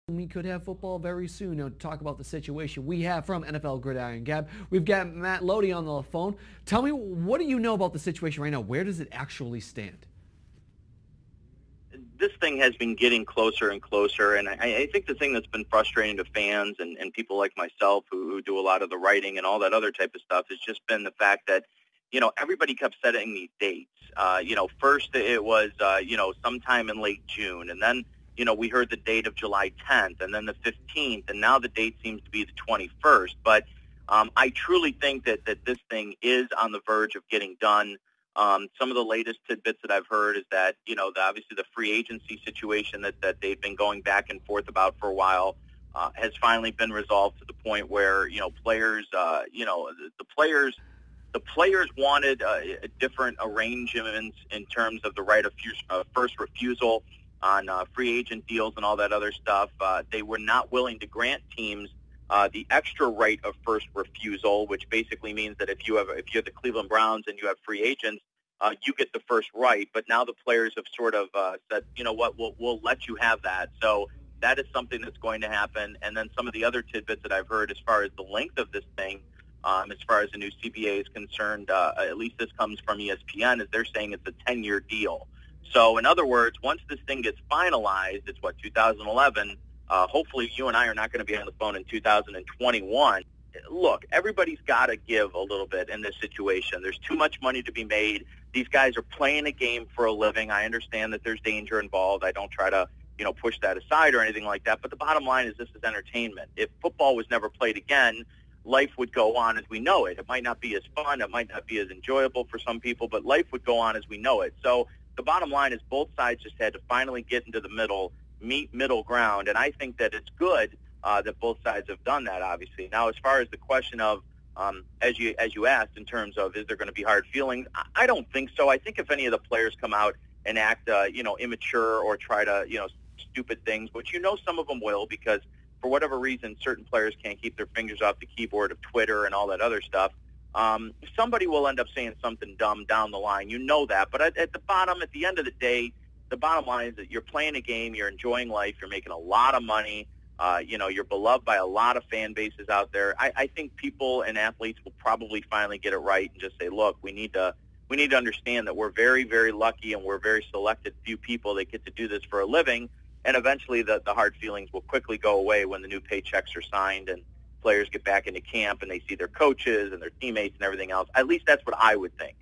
We could have football very soon. Now, to talk about the situation we have from NFL Gridiron Gab, we've got Matt Loede on the phone. Tell me, what do you know about the situation right now? Where does it actually stand? This thing has been getting closer and closer, and I think the thing that's been frustrating to fans and people like myself who do a lot of the writing and all that other type of stuff has just been the fact that, everybody kept setting these dates. First it was, sometime in late June, and then, we heard the date of July 10th, and then the 15th, and now the date seems to be the 21st. But I truly think that this thing is on the verge of getting done. Some of the latest tidbits that I've heard is that, obviously the free agency situation that they've been going back and forth about for a while has finally been resolved to the point where, players, the players wanted different arrangements in terms of the right of first refusal on free agent deals and all that other stuff. They were not willing to grant teams the extra right of first refusal, which basically means that if you have the Cleveland Browns and you have free agents, you get the first right. But now the players have sort of said, you know what, we'll let you have that. So that is something that's going to happen. And then some of the other tidbits that I've heard as far as the length of this thing, as far as the new CBA is concerned, at least this comes from ESPN, is they're saying it's a 10-year deal. So in other words, once this thing gets finalized, it's 2011. Hopefully you and I are not going to be on the phone in 2021. Look, everybody's got to give a little bit in this situation. There's too much money to be made. These guys are playing a game for a living. I understand that there's danger involved. I don't try to, push that aside or anything like that. But the bottom line is this is entertainment. If football was never played again, life would go on as we know it. It might not be as fun. It might not be as enjoyable for some people, but life would go on as we know it. So the bottom line is both sides just had to finally get into the middle ground, and I think that it's good that both sides have done that, obviously. Now, as far as the question of, as you asked, in terms of is there going to be hard feelings, I don't think so. I think if any of the players come out and act, immature or try to, stupid things, which some of them will, because for whatever reason, certain players can't keep their fingers off the keyboard of Twitter and all that other stuff. Somebody will end up saying something dumb down the line. You know that. But at the end of the day, the bottom line is that you're playing a game, you're enjoying life, you're making a lot of money, you're beloved by a lot of fan bases out there. I think people and athletes will probably finally get it right and just say, look, we need to understand that we're very, very lucky and we're a very selected few people that get to do this for a living. And eventually the hard feelings will quickly go away when the new paychecks are signed and players get back into camp and they see their coaches and their teammates and everything else. At least that's what I would think.